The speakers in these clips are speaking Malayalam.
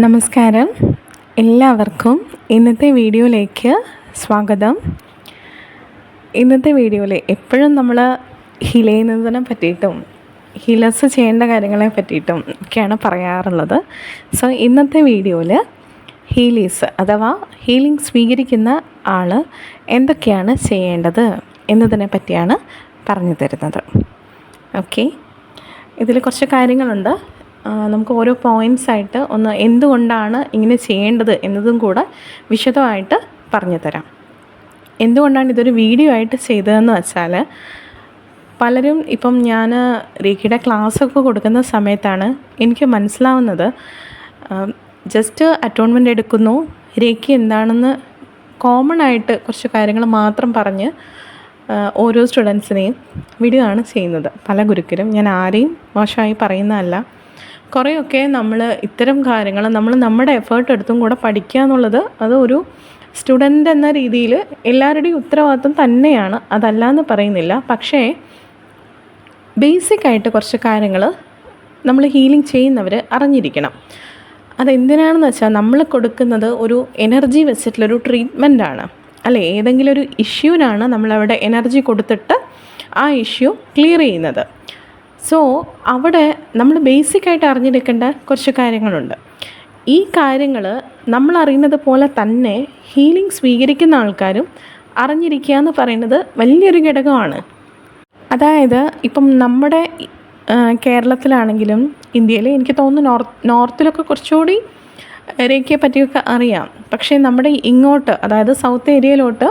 നമസ്കാരം, എല്ലാവർക്കും ഇന്നത്തെ വീഡിയോയിലേക്ക് സ്വാഗതം. ഇന്നത്തെ വീഡിയോയിൽ എപ്പോഴും നമ്മൾ ഹീൽ ചെയ്യുന്നതിനെ പറ്റിയിട്ടും ഹീലേഴ്സ് ചെയ്യേണ്ട കാര്യങ്ങളെ പറ്റിയിട്ടും ഒക്കെയാണ് പറയാറുള്ളത്. സോ ഇന്നത്തെ വീഡിയോയിൽ ഹീലേഴ്സ് അഥവാ ഹീലിംഗ് സ്വീകരിക്കുന്ന ആൾ എന്തൊക്കെയാണ് ചെയ്യേണ്ടത് എന്നതിനെ പറ്റിയാണ് പറഞ്ഞു തരുന്നത്. ഓക്കെ, ഇതിൽ കുറച്ച് കാര്യങ്ങളുണ്ട്. നമുക്ക് ഓരോ പോയിൻറ്റ്സായിട്ട് ഒന്ന് എന്തുകൊണ്ടാണ് ഇങ്ങനെ ചെയ്യേണ്ടത് എന്നതും കൂടെ വിശദമായിട്ട് പറഞ്ഞു തരാം. എന്തുകൊണ്ടാണ് ഇതൊരു വീഡിയോ ആയിട്ട് ചെയ്തതെന്ന് വെച്ചാൽ, പലരും ഇപ്പം ഞാൻ റേക്കിയുടെ ക്ലാസ്സൊക്കെ കൊടുക്കുന്ന സമയത്താണ് എനിക്ക് മനസ്സിലാവുന്നത്, ജസ്റ്റ് അറ്റോൺമെൻ്റ് എടുക്കുന്നു, റേക്കി എന്താണെന്ന് കോമൺ ആയിട്ട് കുറച്ച് കാര്യങ്ങൾ മാത്രം പറഞ്ഞ് ഓരോ സ്റ്റുഡൻസിനെയും വിടുകയാണ് ചെയ്യുന്നത്. പല ഗുരുക്കരും, ഞാൻ ആരെയും മോശമായി പറയുന്നതല്ല. കുറേയൊക്കെ നമ്മൾ ഇത്തരം കാര്യങ്ങൾ നമ്മുടെ എഫേർട്ട് എടുത്തും കൂടെ പഠിക്കുക എന്നുള്ളത് അത് ഒരു സ്റ്റുഡൻ്റ് എന്ന രീതിയിൽ എല്ലാവരുടെയും ഉത്തരവാദിത്വം തന്നെയാണ്, അതല്ല എന്ന് പറയുന്നില്ല. പക്ഷേ ബേസിക്കായിട്ട് കുറച്ച് കാര്യങ്ങൾ നമ്മൾ ഹീലിംഗ് ചെയ്യുന്നവർ അറിഞ്ഞിരിക്കണം. അതെന്തിനാണെന്ന് വെച്ചാൽ, നമ്മൾ കൊടുക്കുന്നത് ഒരു എനർജി വെച്ചിട്ടുള്ളൊരു ട്രീറ്റ്മെൻറ്റാണ് അല്ലേ. ഏതെങ്കിലും ഒരു ഇഷ്യൂവിനാണ് നമ്മളവിടെ എനർജി കൊടുത്തിട്ട് ആ ഇഷ്യൂ ക്ലിയർ ചെയ്യുന്നത്. സോ അവിടെ നമ്മൾ ബേസിക്കായിട്ട് അറിഞ്ഞെടുക്കേണ്ട കുറച്ച് കാര്യങ്ങളുണ്ട്. ഈ കാര്യങ്ങൾ നമ്മൾ അറിയുന്നത് പോലെ തന്നെ ഹീലിംഗ് സ്വീകരിക്കുന്ന ആൾക്കാരും അറിഞ്ഞിരിക്കുക എന്ന് പറയുന്നത് വലിയൊരു ഘടകമാണ്. അതായത് ഇപ്പം നമ്മുടെ കേരളത്തിലാണെങ്കിലും ഇന്ത്യയിൽ എനിക്ക് തോന്നുന്നു നോർത്തിലൊക്കെ കുറച്ചുകൂടി റേക്കിയെ പറ്റിയൊക്കെ അറിയാം. പക്ഷേ നമ്മുടെ ഇങ്ങോട്ട്, അതായത് സൗത്ത് ഏരിയയിലോട്ട്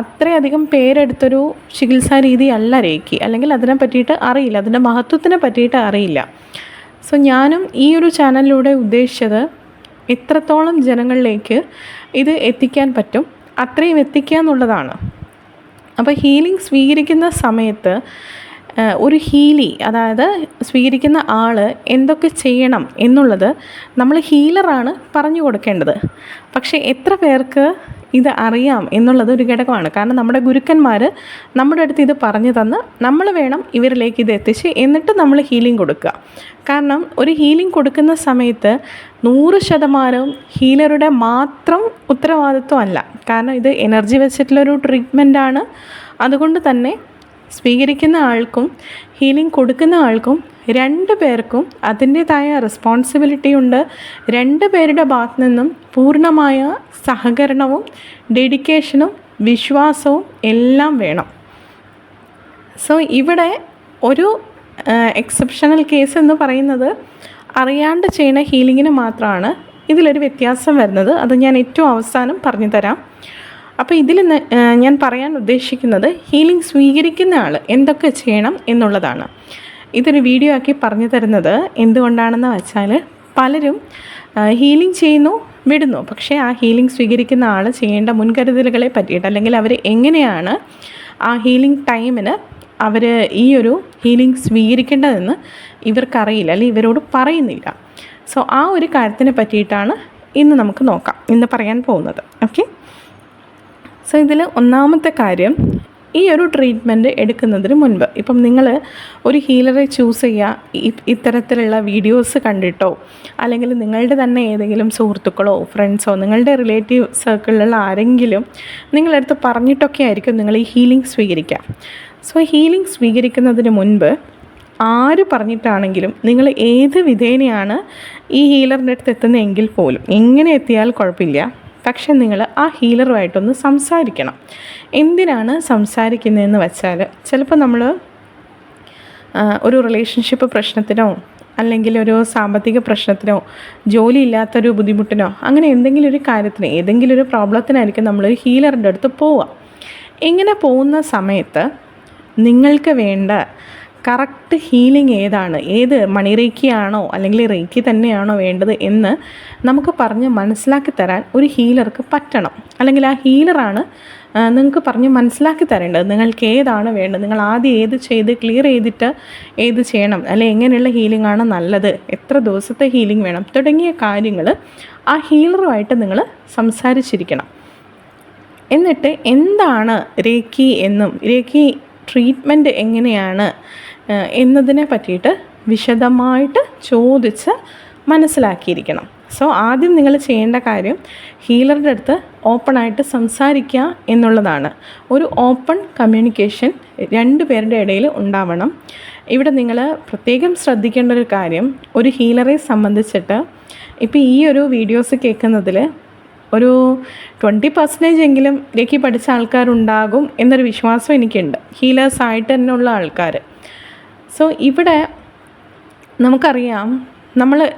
അത്രയധികം പേരെടുത്തൊരു ചികിത്സാ രീതി അല്ല റേക്കി, അല്ലെങ്കിൽ അതിനെ പറ്റിയിട്ട് അറിയില്ല, അതിൻ്റെ മഹത്വത്തിനെ പറ്റിയിട്ട് അറിയില്ല. സോ ഞാനും ഈ ഒരു ചാനലിലൂടെ ഉദ്ദേശിച്ചത് എത്രത്തോളം ജനങ്ങളിലേക്ക് ഇത് എത്തിക്കാൻ പറ്റും അത്രയും എത്തിക്കുക എന്നുള്ളതാണ്. അപ്പോൾ ഹീലിംഗ് സ്വീകരിക്കുന്ന സമയത്ത് ഒരു അതായത് സ്വീകരിക്കുന്ന ആൾ എന്തൊക്കെ ചെയ്യണം എന്നുള്ളത് നമ്മൾ ഹീലറാണ് പറഞ്ഞു കൊടുക്കേണ്ടത്. പക്ഷേ എത്ര പേർക്ക് ഇത് അറിയാം എന്നുള്ളത് ഒരു ഘടകമാണ്. കാരണം നമ്മുടെ ഗുരുക്കന്മാർ നമ്മുടെ അടുത്ത് ഇത് പറഞ്ഞു തന്ന് നമ്മൾ വേണം ഇവരിലേക്ക് ഇത് എത്തിച്ച് എന്നിട്ട് നമ്മൾ ഹീലിംഗ് കൊടുക്കുക. കാരണം ഒരു ഹീലിംഗ് കൊടുക്കുന്ന സമയത്ത് 100% ഹീലറുടെ മാത്രം ഉത്തരവാദിത്വമല്ല. കാരണം ഇത് എനർജി വെച്ചിട്ടുള്ളൊരു ട്രീറ്റ്മെൻറ്റാണ്. അതുകൊണ്ട് തന്നെ സ്വീകരിക്കുന്ന ആൾക്കും ഹീലിംഗ് കൊടുക്കുന്ന ആൾക്കും 2 പേർക്കും അതിൻ്റേതായ റെസ്പോൺസിബിലിറ്റി ഉണ്ട്. 2 പേരുടെ ഭാഗത്തു നിന്നും പൂർണ്ണമായ സഹകരണവും ഡെഡിക്കേഷനും വിശ്വാസവും എല്ലാം വേണം. സോ ഇവിടെ ഒരു എക്സെപ്ഷണൽ കേസ് എന്ന് പറയുന്നത് അറിയാണ്ട് ചെയ്യുന്ന ഹീലിങ്ങിന് മാത്രമാണ് ഇതിലൊരു വ്യത്യാസം വരുന്നത്. അത് ഞാൻ ഏറ്റവും അവസാനം പറഞ്ഞു തരാം. അപ്പോൾ ഇതിൽ ഞാൻ പറയാൻ ഉദ്ദേശിക്കുന്നത് ഹീലിംഗ് സ്വീകരിക്കുന്ന ആൾ എന്തൊക്കെ ചെയ്യണം എന്നുള്ളതാണ്. ഇതൊരു വീഡിയോ ആക്കി പറഞ്ഞു തരുന്നത് എന്തുകൊണ്ടാണെന്ന് വെച്ചാൽ, പലരും ഹീലിംഗ് ചെയ്യുന്നു, വിടുന്നു. പക്ഷേ ആ ഹീലിംഗ് സ്വീകരിക്കുന്ന ആൾ ചെയ്യേണ്ട മുൻകരുതലുകളെ പറ്റിയിട്ട്, അല്ലെങ്കിൽ അവർ എങ്ങനെയാണ് ആ ഹീലിംഗ് ടൈമിന് അവർ ഈ ഒരു ഹീലിംഗ് സ്വീകരിക്കേണ്ടതെന്ന് ഇവർക്കറിയില്ല, അല്ലെങ്കിൽ ഇവരോട് പറയുന്നില്ല. സോ ആ ഒരു കാര്യത്തിനെ പറ്റിയിട്ടാണ് ഇന്ന് നമുക്ക് നോക്കാം, ഇന്ന് പറയാൻ പോകുന്നത്. ഓക്കെ, സോ ഇതിൽ ഒന്നാമത്തെ കാര്യം, ഈ ഒരു ട്രീറ്റ്മെൻറ്റ് എടുക്കുന്നതിന് മുൻപ് ഇപ്പം നിങ്ങൾ ഒരു ഹീലറെ ചൂസ് ചെയ്യുക ഇത്തരത്തിലുള്ള വീഡിയോസ് കണ്ടിട്ടോ, അല്ലെങ്കിൽ നിങ്ങളുടെ തന്നെ ഏതെങ്കിലും സുഹൃത്തുക്കളോ ഫ്രണ്ട്സോ നിങ്ങളുടെ റിലേറ്റീവ് സർക്കിളിലുള്ള ആരെങ്കിലും നിങ്ങളടുത്ത് പറഞ്ഞിട്ടൊക്കെ ആയിരിക്കും നിങ്ങൾ ഈ ഹീലിംഗ് സ്വീകരിക്കുക. സോ ഹീലിംഗ് സ്വീകരിക്കുന്നതിന് മുൻപ് ആര് പറഞ്ഞിട്ടാണെങ്കിലും നിങ്ങൾ ഏത് വിധേനയാണ് ഈ ഹീലറിൻ്റെ അടുത്ത് എത്തുന്നതെങ്കിൽ പോലും, എങ്ങനെ എത്തിയാൽ കുഴപ്പമില്ല, പക്ഷെ നിങ്ങൾ ആ ഹീലറുമായിട്ടൊന്ന് സംസാരിക്കണം. എന്തിനാണ് സംസാരിക്കുന്നതെന്ന് വെച്ചാൽ, ചിലപ്പോൾ നമ്മൾ ഒരു റിലേഷൻഷിപ്പ് പ്രശ്നത്തിനോ, അല്ലെങ്കിൽ ഒരു സാമ്പത്തിക പ്രശ്നത്തിനോ, ജോലി ഇല്ലാത്തൊരു ബുദ്ധിമുട്ടിനോ, അങ്ങനെ എന്തെങ്കിലും ഒരു കാര്യത്തിന്, ഏതെങ്കിലും ഒരു പ്രോബ്ലത്തിനായിരിക്കും നമ്മളൊരു ഹീലറിൻ്റെ അടുത്ത് പോവുക. ഇങ്ങനെ പോകുന്ന സമയത്ത് നിങ്ങൾക്ക് വേണ്ട കറക്റ്റ് ഹീലിംഗ് ഏതാണ്, ഏത് മണി റേക്കിയാണോ അല്ലെങ്കിൽ റേക്കി തന്നെയാണോ വേണ്ടത് എന്ന് നമുക്ക് പറഞ്ഞ് മനസ്സിലാക്കി തരാൻ ഒരു ഹീലർക്ക് പറ്റണം. അല്ലെങ്കിൽ ആ ഹീലറാണ് നിങ്ങൾക്ക് പറഞ്ഞ് മനസ്സിലാക്കി തരേണ്ടത് നിങ്ങൾക്ക് ഏതാണ് വേണ്ടത്, നിങ്ങൾ ആദ്യം ഏത് ചെയ്ത് ക്ലിയർ ചെയ്തിട്ട് ഏത് ചെയ്യണം, അല്ലെങ്കിൽ എങ്ങനെയുള്ള ഹീലിംഗ് ആണ് നല്ലത്, എത്ര ദിവസത്തെ ഹീലിംഗ് വേണം തുടങ്ങിയ കാര്യങ്ങൾ ആ ഹീലറുമായിട്ട് നിങ്ങൾ സംസാരിച്ചിരിക്കണം. എന്നിട്ട് എന്താണ് റേക്കി എന്നും റേക്കി ട്രീറ്റ്മെൻറ്റ് എങ്ങനെയാണ് എന്നതിനെ പറ്റിയിട്ട് വിശദമായിട്ട് ചോദിച്ച് മനസ്സിലാക്കിയിരിക്കണം. സോ ആദ്യം നിങ്ങൾ ചെയ്യേണ്ട കാര്യം ഹീലറുടെ അടുത്ത് ഓപ്പണായിട്ട് സംസാരിക്കുക എന്നുള്ളതാണ്. ഒരു ഓപ്പൺ കമ്മ്യൂണിക്കേഷൻ രണ്ട് പേരുടെ ഇടയിൽ ഉണ്ടാവണം. ഇവിടെ നിങ്ങൾ പ്രത്യേകം ശ്രദ്ധിക്കേണ്ട ഒരു കാര്യം, ഒരു ഹീലറെ സംബന്ധിച്ചിട്ട് ഇപ്പോൾ ഈ ഒരു വീഡിയോസ് കേൾക്കുന്നതിൽ ഒരു 20% എങ്കിലും രേഖി പഠിച്ച ആൾക്കാരുണ്ടാകും എന്നൊരു വിശ്വാസം എനിക്കുണ്ട്, ഹീലേഴ്സായിട്ട് തന്നെ ഉള്ള ആൾക്കാർ. സോ ഇവിടെ നമുക്കറിയാം,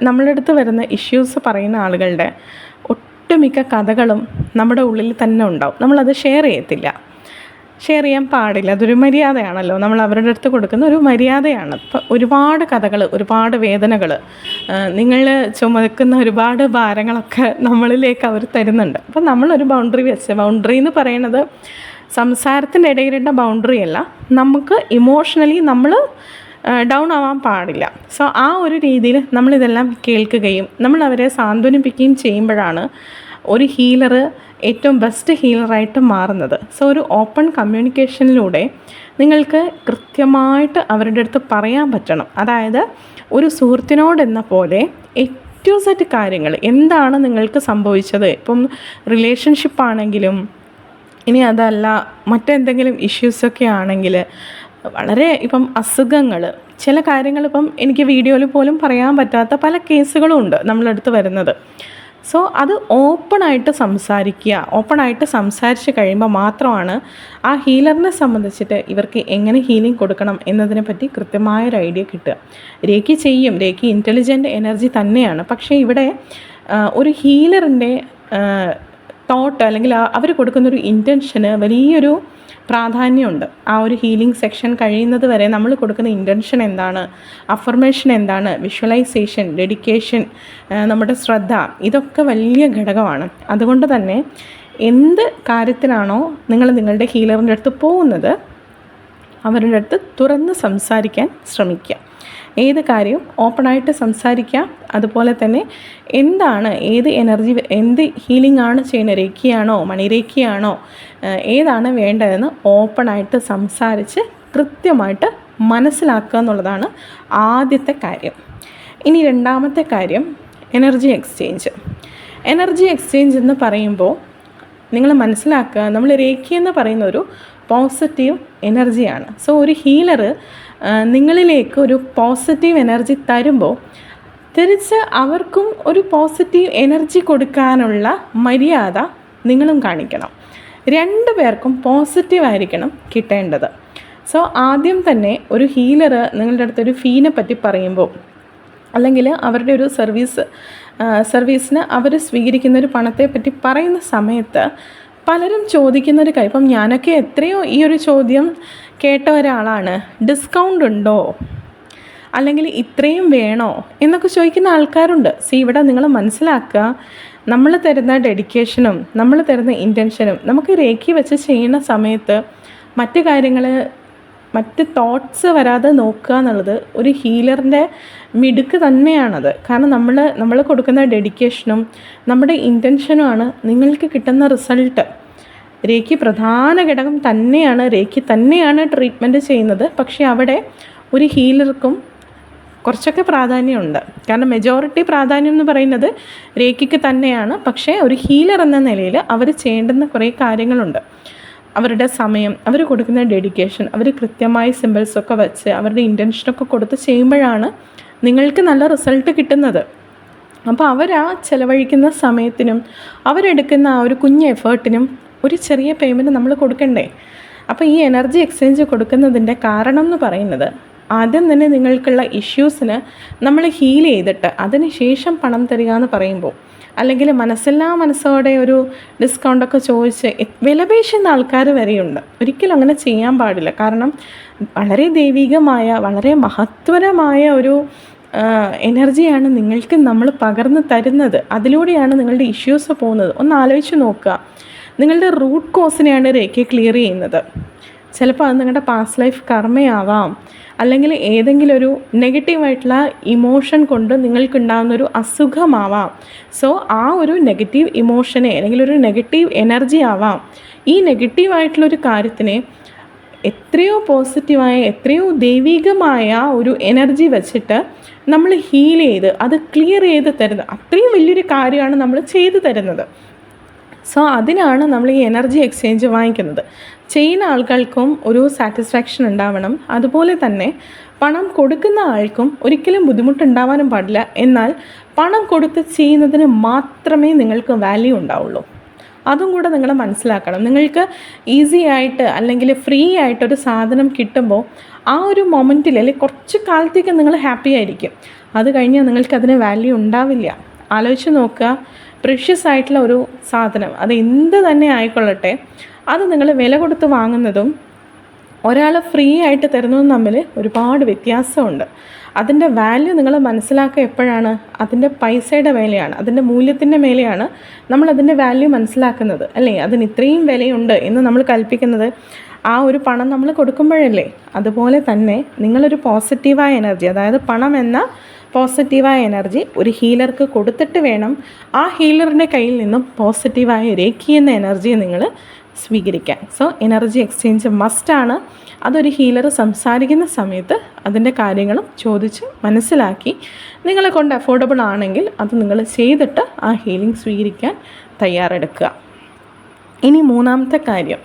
നമ്മളുടെ അടുത്ത് വരുന്ന ഇഷ്യൂസ് പറയുന്ന ആളുകളുടെ ഒട്ടുമിക്ക കഥകളും നമ്മുടെ ഉള്ളിൽ തന്നെ ഉണ്ടാവും. നമ്മളത് ഷെയർ ചെയ്യാൻ പാടില്ല. അതൊരു മര്യാദയാണല്ലോ, നമ്മൾ അവരുടെ അടുത്ത് കൊടുക്കുന്ന ഒരു മര്യാദയാണ്. ഇപ്പം ഒരുപാട് കഥകൾ, ഒരുപാട് വേദനകൾ, നിങ്ങൾ ചുമക്കുന്ന ഒരുപാട് ഭാരങ്ങളൊക്കെ നമ്മളിലേക്ക് അവർ തരുന്നുണ്ട്. അപ്പം നമ്മളൊരു ബൗണ്ടറി എന്ന് പറയുന്നത് സംസാരത്തിൻ്റെ ഇടയിലുള്ള ബൗണ്ടറി അല്ല, നമുക്ക് ഇമോഷണലി നമ്മൾ ഡൗൺ ആവാൻ പാടില്ല. സോ ആ ഒരു രീതിയിൽ നമ്മളിതെല്ലാം കേൾക്കുകയും നമ്മൾ അവരെ സാന്ത്വനിപ്പിക്കുകയും ചെയ്യുമ്പോഴാണ് ഒരു ഹീലർ ഏറ്റവും ബെസ്റ്റ് ഹീലറായിട്ട് മാറുന്നത്. സോ ഒരു ഓപ്പൺ കമ്മ്യൂണിക്കേഷനിലൂടെ നിങ്ങൾക്ക് കൃത്യമായിട്ട് അവരുടെ അടുത്ത് പറയാൻ പറ്റണം. അതായത് ഒരു സുഹൃത്തിനോടെന്ന പോലെ ഏറ്റവും സെറ്റ് കാര്യങ്ങൾ എന്താണ് നിങ്ങൾക്ക് സംഭവിച്ചത്, ഇപ്പം റിലേഷൻഷിപ്പാണെങ്കിലും ഇനി അതല്ല മറ്റെന്തെങ്കിലും ഇഷ്യൂസൊക്കെ ആണെങ്കിൽ, വളരെ ഇപ്പം അസുഖങ്ങൾ, ചില കാര്യങ്ങൾ ഇപ്പം എനിക്ക് വീഡിയോയിൽ പോലും പറയാൻ പറ്റാത്ത പല കേസുകളും ഉണ്ട് നമ്മളടുത്ത് വരുന്നത്. സോ അത് ഓപ്പണായിട്ട് സംസാരിച്ച് കഴിയുമ്പോൾ മാത്രമാണ് ആ ഹീലറിനെ സംബന്ധിച്ചിട്ട് ഇവർക്ക് എങ്ങനെ ഹീലിംഗ് കൊടുക്കണം എന്നതിനെ പറ്റി കൃത്യമായൊരു ഐഡിയ കിട്ടുക. രേഖി ഇൻ്റലിജൻ്റ് എനർജി തന്നെയാണ്. പക്ഷേ ഇവിടെ ഒരു ഹീലറിൻ്റെ തോട്ട് അല്ലെങ്കിൽ അവർ കൊടുക്കുന്നൊരു ഇൻറ്റൻഷന് വലിയൊരു പ്രാധാന്യമുണ്ട്. ആ ഒരു ഹീലിംഗ് സെക്ഷൻ കഴിയുന്നത് വരെ നമ്മൾ കൊടുക്കുന്ന ഇൻറ്റൻഷൻ എന്താണ്, അഫർമേഷൻ എന്താണ്, വിഷ്വലൈസേഷൻ, ഡെഡിക്കേഷൻ, നമ്മുടെ ശ്രദ്ധ, ഇതൊക്കെ വലിയ ഘടകമാണ്. അതുകൊണ്ട് തന്നെ എന്ത് കാര്യത്തിനാണോ നിങ്ങൾ നിങ്ങളുടെ ഹീലറിൻ്റെ അടുത്ത് പോകുന്നത് അവരുടെ അടുത്ത് തുറന്ന് സംസാരിക്കാൻ ശ്രമിക്കുക. ഏത് കാര്യവും ഓപ്പണായിട്ട് സംസാരിക്കാം. അതുപോലെ തന്നെ ഏത് എനർജി, എന്ത് ഹീലിംഗ് ആണ് ചെയ്യുന്നത്, രേഖിയാണോ മണിരേഖിയാണോ, ഏതാണ് വേണ്ടതെന്ന് ഓപ്പണായിട്ട് സംസാരിച്ച് കൃത്യമായിട്ട് മനസ്സിലാക്കുക എന്നുള്ളതാണ് ആദ്യത്തെ കാര്യം. ഇനി രണ്ടാമത്തെ കാര്യം എനർജി എക്സ്ചേഞ്ച് എന്ന് പറയുമ്പോൾ നിങ്ങൾ മനസ്സിലാക്കുക, നമ്മൾ രേഖി എന്ന് പറയുന്ന ഒരു പോസിറ്റീവ് എനർജിയാണ്. സോ ഒരു ഹീലർ നിങ്ങളിലേക്ക് ഒരു പോസിറ്റീവ് എനർജി തരുമ്പോൾ തിരിച്ച് അവർക്കും ഒരു പോസിറ്റീവ് എനർജി കൊടുക്കാനുള്ള മര്യാദ നിങ്ങളും കാണിക്കണം. രണ്ടു പേർക്കും പോസിറ്റീവായിരിക്കണം കിട്ടേണ്ടത്. സോ ആദ്യം തന്നെ ഒരു ഹീലർ നിങ്ങളുടെ അടുത്തൊരു ഫീനെ പറ്റി പറയുമ്പോൾ, അല്ലെങ്കിൽ അവരുടെ ഒരു സർവീസിന് അവർ സ്വീകരിക്കുന്നൊരു പണത്തെ പറ്റി പറയുന്ന സമയത്ത് പലരും ചോദിക്കുന്നൊരു കാര്യം, ഇപ്പം ഞാനൊക്കെ എത്രയോ ഈ ഒരു ചോദ്യം കേട്ട ഒരാളാണ്, ഡിസ്കൗണ്ട് ഉണ്ടോ, അല്ലെങ്കിൽ ഇത്രയും വേണോ എന്നൊക്കെ ചോദിക്കുന്ന ആൾക്കാരുണ്ട്. ഇവിടെ നിങ്ങൾ മനസ്സിലാക്കുക, നമ്മൾ തരുന്ന ഡെഡിക്കേഷനും നമ്മൾ തരുന്ന ഇൻറ്റൻഷനും നമുക്ക് രേഖി വെച്ച് ചെയ്യുന്ന സമയത്ത് മറ്റ് തോട്ട്സ് വരാതെ നോക്കുക എന്നുള്ളത് ഒരു ഹീലറിൻ്റെ മിടുക്ക് തന്നെയാണത്. കാരണം നമ്മൾ കൊടുക്കുന്ന ഡെഡിക്കേഷനും നമ്മുടെ ഇൻറ്റൻഷനുമാണ് നിങ്ങൾക്ക് കിട്ടുന്ന റിസൾട്ട്. രേഖി പ്രധാന ഘടകം തന്നെയാണ്, രേഖി തന്നെയാണ് ട്രീറ്റ്മെൻറ്റ് ചെയ്യുന്നത്. പക്ഷേ അവിടെ ഒരു ഹീലർക്കും കുറച്ചൊക്കെ പ്രാധാന്യമുണ്ട്. കാരണം മെജോറിറ്റി പ്രാധാന്യം എന്ന് പറയുന്നത് രേഖിക്ക് തന്നെയാണ്. പക്ഷേ ഒരു ഹീലർ എന്ന നിലയിൽ അവർ ചെയ്യേണ്ടുന്ന കുറേ കാര്യങ്ങളുണ്ട്. അവരുടെ സമയം, അവർ കൊടുക്കുന്ന ഡെഡിക്കേഷൻ, അവർ കൃത്യമായി സിമ്പിൾസൊക്കെ വെച്ച് അവരുടെ ഇൻറ്റൻഷനൊക്കെ കൊടുത്ത് ചെയ്യുമ്പോഴാണ് നിങ്ങൾക്ക് നല്ല റിസൾട്ട് കിട്ടുന്നത്. അപ്പോൾ ചിലവഴിക്കുന്ന സമയത്തിനും അവരെടുക്കുന്ന ആ ഒരു കുഞ്ഞ് എഫേർട്ടിനും ഒരു ചെറിയ പേയ്മെൻറ്റ് നമ്മൾ കൊടുക്കണ്ടേ. അപ്പോൾ ഈ എനർജി എക്സ്ചേഞ്ച് കൊടുക്കുന്നതിൻ്റെ കാരണം എന്ന് പറയുന്നത്, ആദ്യം തന്നെ നിങ്ങൾക്കുള്ള ഇഷ്യൂസിന് നമ്മൾ ഹീൽ ചെയ്തിട്ട് അതിന് ശേഷം പണം തരിക എന്ന് പറയുമ്പോൾ, അല്ലെങ്കിൽ മനസ്സോടെ ഒരു ഡിസ്കൗണ്ടൊക്കെ ചോദിച്ച് വിലപേശുന്ന ആൾക്കാർ വരെയുണ്ട്. ഒരിക്കലും അങ്ങനെ ചെയ്യാൻ പാടില്ല. കാരണം വളരെ ദൈവികമായ, വളരെ മഹത്വരമായ ഒരു എനർജിയാണ് നിങ്ങൾക്ക് നമ്മൾ പകർന്നു തരുന്നത്. അതിലൂടെയാണ് നിങ്ങളുടെ ഇഷ്യൂസ് പോകുന്നത്. ഒന്ന് ആലോചിച്ച് നോക്കുക, നിങ്ങളുടെ റൂട്ട് കോസിനെയാണ് രേഖ ക്ലിയർ ചെയ്യുന്നത്. ചിലപ്പോൾ അത് നിങ്ങളുടെ പാസ്റ്റ് ലൈഫ് കർമ്മയാവാം, അല്ലെങ്കിൽ ഏതെങ്കിലും ഒരു നെഗറ്റീവായിട്ടുള്ള ഇമോഷൻ കൊണ്ട് നിങ്ങൾക്കുണ്ടാകുന്നൊരു അസുഖമാവാം. സോ ആ ഒരു നെഗറ്റീവ് ഇമോഷനെ അല്ലെങ്കിൽ ഒരു നെഗറ്റീവ് എനർജി ആവാം. ഈ നെഗറ്റീവായിട്ടുള്ളൊരു കാര്യത്തിനെ എത്രയോ പോസിറ്റീവായ, എത്രയോ ദൈവികമായ ഒരു എനർജി വെച്ചിട്ട് നമ്മൾ ഹീൽ ചെയ്ത് അത് ക്ലിയർ ചെയ്ത് തരുന്നത്. അത്രയും വലിയൊരു കാര്യമാണ് നമ്മൾ ചെയ്തു തരുന്നത്. സോ അതിനാണ് നമ്മൾ ഈ എനർജി എക്സ്ചേഞ്ച് വാങ്ങിക്കുന്നത്. ചെയ്യുന്ന ആൾക്കാർക്കും ഒരു സാറ്റിസ്ഫാക്ഷൻ ഉണ്ടാവണം. അതുപോലെ തന്നെ പണം കൊടുക്കുന്ന ആൾക്കും ഒരിക്കലും ബുദ്ധിമുട്ടുണ്ടാവാനും പാടില്ല. എന്നാൽ പണം കൊടുത്ത് ചെയ്യുന്നതിന് മാത്രമേ നിങ്ങൾക്ക് വാല്യൂ ഉണ്ടാവുള്ളൂ. അതും കൂടെ നിങ്ങൾ മനസ്സിലാക്കണം. നിങ്ങൾക്ക് ഈസി ആയിട്ട് അല്ലെങ്കിൽ ഫ്രീ ആയിട്ടൊരു സാധനം കിട്ടുമ്പോൾ ആ ഒരു മൊമെൻറ്റിൽ അല്ലെങ്കിൽ കുറച്ച് കാലത്തേക്ക് നിങ്ങൾ ഹാപ്പി ആയിരിക്കും. അത് കഴിഞ്ഞാൽ നിങ്ങൾക്കതിന് വാല്യൂ ഉണ്ടാവില്ല. ആലോചിച്ച് നോക്കുക, പ്രഷ്യസ് ആയിട്ടുള്ള ഒരു സാധനം അത് എന്ത് തന്നെ ആയിക്കൊള്ളട്ടെ, അത് നിങ്ങൾ വില കൊടുത്ത് വാങ്ങുന്നതും ഒരാൾ ഫ്രീ ആയിട്ട് തരുന്നതും തമ്മിൽ ഒരുപാട് വ്യത്യാസമുണ്ട്. അതിൻ്റെ വാല്യൂ നിങ്ങൾ മനസ്സിലാക്കുക എപ്പോഴാണ്? അതിൻ്റെ പൈസയുടെ വിലയാണ്, അതിൻ്റെ മൂല്യത്തിൻ്റെ മേലെയാണ് നമ്മളതിൻ്റെ വാല്യൂ മനസ്സിലാക്കുന്നത്, അല്ലേ? അതിന് ഇത്രയും വിലയുണ്ട് എന്ന് നമ്മൾ കൽപ്പിക്കുന്നത് ആ ഒരു പണം നമ്മൾ കൊടുക്കുമ്പോഴല്ലേ. അതുപോലെ തന്നെ നിങ്ങളൊരു പോസിറ്റീവായ എനർജി, അതായത് പണം എന്ന പോസിറ്റീവായ എനർജി ഒരു ഹീലർക്ക് കൊടുത്തിട്ട് വേണം ആ ഹീലറിൻ്റെ കയ്യിൽ നിന്നും പോസിറ്റീവായ രേഖി എന്ന എനർജിയെ നിങ്ങൾ സ്വീകരിക്കാൻ. സോ എനർജി എക്സ്ചേഞ്ച് മസ്റ്റാണ്. അതൊരു ഹീലർ സംസാരിക്കുന്ന സമയത്ത് അതിൻ്റെ കാര്യങ്ങളും ചോദിച്ച് മനസ്സിലാക്കി നിങ്ങളെ കൊണ്ട് അഫോർഡബിൾ ആണെങ്കിൽ അത് നിങ്ങൾ ചെയ്തിട്ട് ആ ഹീലിംഗ് സ്വീകരിക്കാൻ തയ്യാറെടുക്കുക. ഇനി മൂന്നാമത്തെ കാര്യം,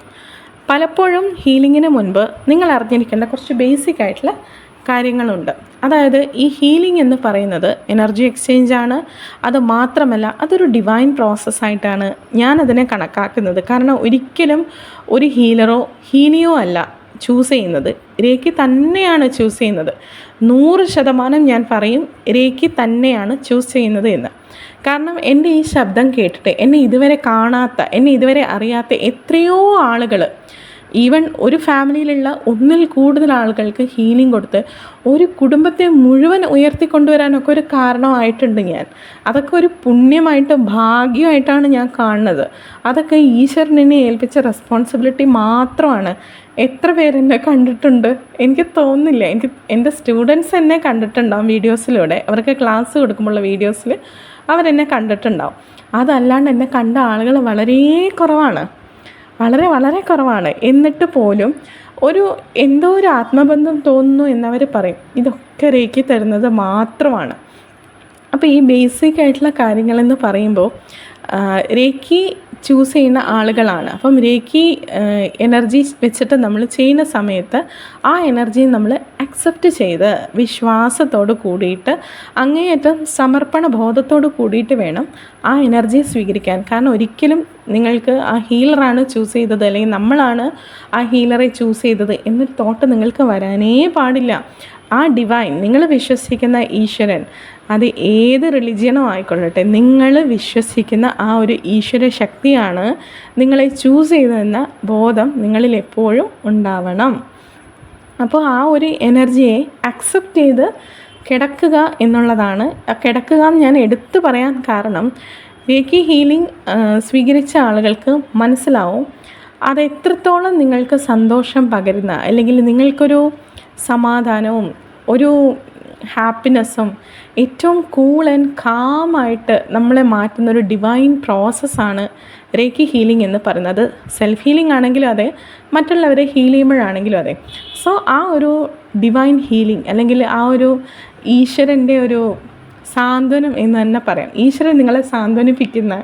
പലപ്പോഴും ഹീലിങ്ങിന് മുൻപ് നിങ്ങൾ അറിഞ്ഞിരിക്കേണ്ട കുറച്ച് ബേസിക് ആയിട്ടുള്ള കാര്യങ്ങളുണ്ട്. അതായത് ഈ ഹീലിംഗ് എന്ന് പറയുന്നത് എനർജി എക്സ്ചേഞ്ചാണ്. അത് മാത്രമല്ല, അതൊരു ഡിവൈൻ പ്രോസസ്സായിട്ടാണ് ഞാനതിനെ കണക്കാക്കുന്നത്. കാരണം ഒരിക്കലും ഒരു ഹീലറോ ഹീലിയോ അല്ല ചൂസ് ചെയ്യുന്നത്, രേഖി തന്നെയാണ് ചൂസ് ചെയ്യുന്നത്. 100% ഞാൻ പറയും രേഖി തന്നെയാണ് ചൂസ് ചെയ്യുന്നത് എന്ന്. കാരണം എൻ്റെ ഈ ശബ്ദം കേട്ടിട്ട് എന്നെ ഇതുവരെ കാണാത്ത, എന്നെ ഇതുവരെ അറിയാത്ത എത്രയോ ആളുകൾ, ഈവൻ ഒരു ഫാമിലിയിലുള്ള ഒന്നിൽ കൂടുതൽ ആളുകൾക്ക് ഹീലിംഗ് കൊടുത്ത് ഒരു കുടുംബത്തെ മുഴുവൻ ഉയർത്തിക്കൊണ്ടുവരാനൊക്കെ ഒരു കാരണമായിട്ടുണ്ട് ഞാൻ. അതൊക്കെ ഒരു പുണ്യമായിട്ട്, ഭാഗ്യമായിട്ടാണ് ഞാൻ കാണുന്നത്. അതൊക്കെ ഈശ്വരനെ ഏൽപ്പിച്ച റെസ്പോൺസിബിലിറ്റി മാത്രമാണ്. എത്ര പേരെന്നെ കണ്ടിട്ടുണ്ട് എനിക്ക് തോന്നുന്നില്ല. എൻ്റെ സ്റ്റുഡൻസ് എന്നെ കണ്ടിട്ടുണ്ടാവും വീഡിയോസിലൂടെ, അവർക്ക് ക്ലാസ് കൊടുക്കുമ്പോഴുള്ള വീഡിയോസിൽ അവരെന്നെ കണ്ടിട്ടുണ്ടാവും. അതല്ലാണ്ട് എന്നെ കണ്ട ആളുകൾ വളരെ കുറവാണ്, വളരെ കുറവാണ്. എന്നിട്ട് പോലും എന്തോ ഒരു ആത്മബന്ധം തോന്നുന്നു എന്നവർ പറയും. ഇതൊക്കെ രേഖി തരുന്നത് മാത്രമാണ്. അപ്പോൾ ഈ ബേസിക് ആയിട്ടുള്ള കാര്യങ്ങളെന്ന് പറയുമ്പോൾ രേഖി ചൂസ് ചെയ്യുന്ന ആളുകളാണ്. അപ്പം രേഖി എനർജി വെച്ചിട്ട് നമ്മൾ ചെയ്യുന്ന സമയത്ത് ആ എനർജി നമ്മൾ അക്സെപ്റ്റ് ചെയ്ത് വിശ്വാസത്തോട് കൂടിയിട്ട് അങ്ങേയറ്റം സമർപ്പണ ബോധത്തോട് കൂടിയിട്ട് വേണം ആ എനർജി സ്വീകരിക്കാൻ. കാരണം ഒരിക്കലും നിങ്ങൾക്ക് ആ ഹീലറാണ് ചൂസ് ചെയ്തത് അല്ലെങ്കിൽ നമ്മളാണ് ആ ഹീലറെ ചൂസ് ചെയ്തത് എന്നൊരു തോട്ട് നിങ്ങൾക്ക് വരാനേ പാടില്ല. ആ ഡിവൈൻ, നിങ്ങൾ വിശ്വസിക്കുന്ന ഈശ്വരൻ, അത് ഏത് റിലിജിയനോ ആയിക്കൊള്ളട്ടെ, നിങ്ങൾ വിശ്വസിക്കുന്ന ആ ഒരു ഈശ്വര ശക്തിയാണ് നിങ്ങളെ ചൂസ് ചെയ്തതെന്ന ബോധം നിങ്ങളിൽ എപ്പോഴും ഉണ്ടാവണം. അപ്പോൾ ആ ഒരു എനർജിയെ അക്സെപ്റ്റ് ചെയ്ത് കിടക്കുക എന്നുള്ളതാണ്. കിടക്കുക എന്ന് ഞാൻ എടുത്തു പറയാൻ കാരണം രേഖി ഹീലിംഗ് സ്വീകരിച്ച ആളുകൾക്ക് മനസ്സിലാവും അത് എത്രത്തോളം നിങ്ങൾക്ക് സന്തോഷം പകരുന്ന, അല്ലെങ്കിൽ നിങ്ങൾക്കൊരു സമാധാനവും ഒരു ഹാപ്പിനെസ്സും ഏറ്റവും കൂൾ ആൻഡ് കാമായിട്ട് നമ്മളെ മാറ്റുന്നൊരു ഡിവൈൻ പ്രോസസ്സാണ് രേഖി ഹീലിംഗ് എന്ന് പറയുന്നത്. സെൽഫ് ഹീലിംഗ് ആണെങ്കിലും അതെ, മറ്റുള്ളവരെ ഹീൽ ചെയ്യുമ്പോഴാണെങ്കിലും അതെ. സോ ആ ഒരു ഡിവൈൻ ഹീലിംഗ് അല്ലെങ്കിൽ ആ ഒരു ഈശ്വരൻ്റെ ഒരു സാന്ത്വനം എന്ന് തന്നെ പറയാം. ഈശ്വരൻ നിങ്ങളെ സാന്ത്വനിപ്പിക്കുന്ന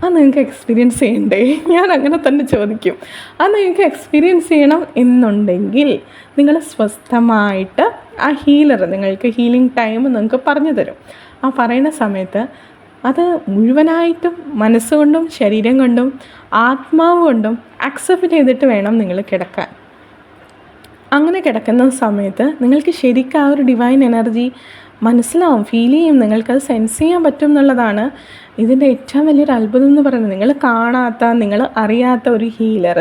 അത് നിങ്ങൾക്ക് എക്സ്പീരിയൻസ് ചെയ്യണ്ടേ? ഞാൻ അങ്ങനെ തന്നെ ചോദിക്കും. അത് നിങ്ങൾക്ക് എക്സ്പീരിയൻസ് ചെയ്യണം എന്നുണ്ടെങ്കിൽ നിങ്ങൾ സ്വസ്ഥമായിട്ട് ആ ഹീലർ നിങ്ങൾക്ക് ഹീലിംഗ് ടൈം നിങ്ങൾക്ക് പറഞ്ഞു തരും. ആ പറയുന്ന സമയത്ത് അത് മുഴുവനായിട്ടും മനസ്സുകൊണ്ടും ശരീരം കൊണ്ടും ആത്മാവ് കൊണ്ടും അക്സെപ്റ്റ് ചെയ്തിട്ട് വേണം നിങ്ങൾ കിടക്കാൻ. അങ്ങനെ കിടക്കുന്ന സമയത്ത് നിങ്ങൾക്ക് ശരിക്കും ആ ഒരു ഡിവൈൻ എനർജി മനസ്സിലാവും, ഫീൽ ചെയ്യും, നിങ്ങൾക്കത് സെൻസ് ചെയ്യാൻ പറ്റും എന്നുള്ളതാണ് ഇതിൻ്റെ ഏറ്റവും വലിയൊരു അത്ഭുതം എന്ന് പറയുന്നത്. നിങ്ങൾ കാണാത്ത, നിങ്ങൾ അറിയാത്ത ഒരു ഹീലർ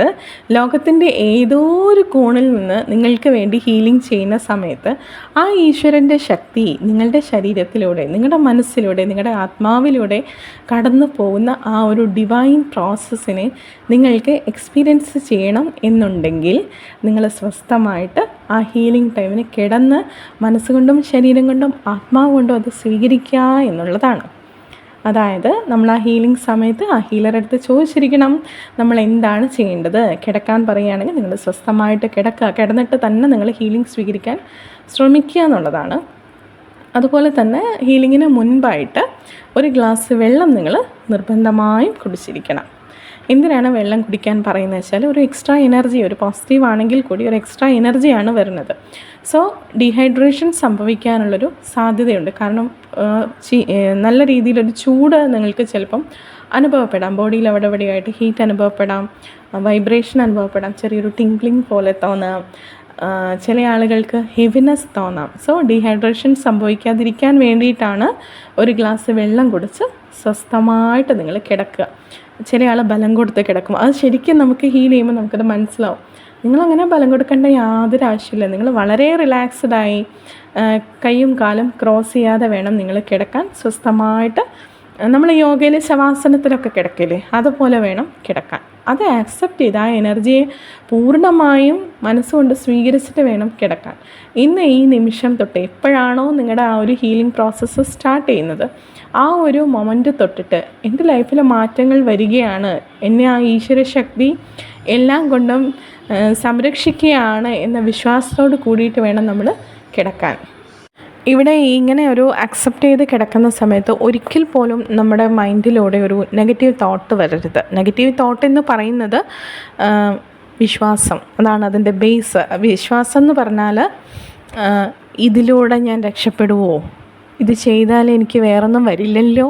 ലോകത്തിൻ്റെ ഏതോ ഒരു കോണിൽ നിന്ന് നിങ്ങൾക്ക് വേണ്ടി ഹീലിംഗ് ചെയ്യുന്ന സമയത്ത് ആ ഈശ്വരൻ്റെ ശക്തി നിങ്ങളുടെ ശരീരത്തിലൂടെ, നിങ്ങളുടെ മനസ്സിലൂടെ, നിങ്ങളുടെ ആത്മാവിലൂടെ കടന്നു പോകുന്ന ആ ഒരു ഡിവൈൻ പ്രോസസ്സിനെ നിങ്ങൾക്ക് എക്സ്പീരിയൻസ് ചെയ്യണം എന്നുണ്ടെങ്കിൽ നിങ്ങൾ സ്വസ്ഥമായിട്ട് ആ ഹീലിംഗ് ടൈമിന് കിടന്ന് മനസ്സുകൊണ്ടും ശരീരം കൊണ്ടും ആത്മാവ് കൊണ്ടും അത് സ്വീകരിക്കുക എന്നുള്ളതാണ്. അതായത് നമ്മൾ ആ ഹീലിംഗ് സമയത്ത് ആ ഹീലറുടെ അടുത്ത് ചോദിച്ചിരിക്കണം നമ്മൾ എന്താണ് ചെയ്യേണ്ടത്. കിടക്കാൻ പറയുകയാണെങ്കിൽ നിങ്ങൾ സ്വസ്ഥമായിട്ട് കിടക്കുക, കിടന്നിട്ട് തന്നെ നിങ്ങൾ ഹീലിംഗ് സ്വീകരിക്കാൻ ശ്രമിക്കുക എന്നുള്ളതാണ്. അതുപോലെ തന്നെ ഹീലിങ്ങിന് മുൻപായിട്ട് ഒരു ഗ്ലാസ് വെള്ളം നിങ്ങൾ നിർബന്ധമായും കുടിച്ചിരിക്കണം. എന്തിനാണ് വെള്ളം കുടിക്കാൻ പറയുന്നത് വെച്ചാൽ ഒരു എക്സ്ട്രാ എനർജി, ഒരു പോസിറ്റീവ് ആണെങ്കിൽ കൂടി ഒരു എക്സ്ട്രാ എനർജിയാണ് വരുന്നത്. സോ ഡീഹൈഡ്രേഷൻ സംഭവിക്കാനുള്ളൊരു സാധ്യതയുണ്ട്. കാരണം നല്ല രീതിയിലൊരു ചൂട് നിങ്ങൾക്ക് ചിലപ്പം അനുഭവപ്പെടാം, ബോഡിയിൽ അവിടെ ഇവിടെയായിട്ട് ഹീറ്റ് അനുഭവപ്പെടാം, വൈബ്രേഷൻ അനുഭവപ്പെടാം, ചെറിയൊരു ടിങ്ക്ലിംഗ് പോലെ തോന്നാം, ചില ആളുകൾക്ക് ഹെവിനെസ് തോന്നാം. സോ ഡീഹൈഡ്രേഷൻ സംഭവിക്കാതിരിക്കാൻ വേണ്ടിയിട്ടാണ് ഒരു ഗ്ലാസ് വെള്ളം കുടിച്ച് സ്വസ്ഥമായിട്ട് നിങ്ങൾ കിടക്കുക. ചില ആൾ ബലം കൊടുത്ത് കിടക്കും. അത് ശരിക്കും നമുക്ക് ഹീൽ ചെയ്യുമ്പോൾ നമുക്കത് മനസ്സിലാവും. നിങ്ങളങ്ങനെ ബലം കൊടുക്കേണ്ട യാതൊരു ആവശ്യമില്ല. നിങ്ങൾ വളരെ റിലാക്സ്ഡായി കൈയും കാലും ക്രോസ് ചെയ്യാതെ വേണം നിങ്ങൾ കിടക്കാൻ. സ്വസ്ഥമായിട്ട് നമ്മൾ യോഗയിൽ ശവാസനത്തിലൊക്കെ കിടക്കില്ലേ, അതുപോലെ വേണം കിടക്കാൻ. അത് ആക്സെപ്റ്റ് ചെയ്ത് ആ എനർജിയെ പൂർണ്ണമായും മനസ്സുകൊണ്ട് സ്വീകരിച്ചിട്ട് വേണം കിടക്കാൻ. ഇന്ന് ഈ നിമിഷം തൊട്ട് എപ്പോഴാണോ നിങ്ങളുടെ ആ ഒരു ഹീലിംഗ് പ്രോസസ്സ് സ്റ്റാർട്ട് ചെയ്യുന്നത്, ആ ഒരു മൊമെൻ്റ് തൊട്ടിട്ട് എൻ്റെ ലൈഫിൽ മാറ്റങ്ങൾ വരികയാണ്, എന്നെ ആ ഈശ്വര ശക്തി എല്ലാം കൊണ്ടും സംരക്ഷിക്കുകയാണ് എന്ന വിശ്വാസത്തോട് കൂടിയിട്ട് വേണം നമ്മൾ കിടക്കാൻ. ഇവിടെ ഇങ്ങനെ ഒരു അക്സെപ്റ്റ് ചെയ്ത് കിടക്കുന്ന സമയത്ത് ഒരിക്കൽ പോലും നമ്മുടെ മൈൻഡിലൂടെ ഒരു നെഗറ്റീവ് തോട്ട് വരരുത്. നെഗറ്റീവ് തോട്ട് എന്ന് പറയുന്നത് വിശ്വാസം, അതാണ് അതിൻ്റെ ബേസ്. വിശ്വാസം എന്ന് പറഞ്ഞാൽ ഇതിലൂടെ ഞാൻ രക്ഷപ്പെടുവോ, ഇത് ചെയ്താൽ എനിക്ക് വേറൊന്നും വരില്ലല്ലോ,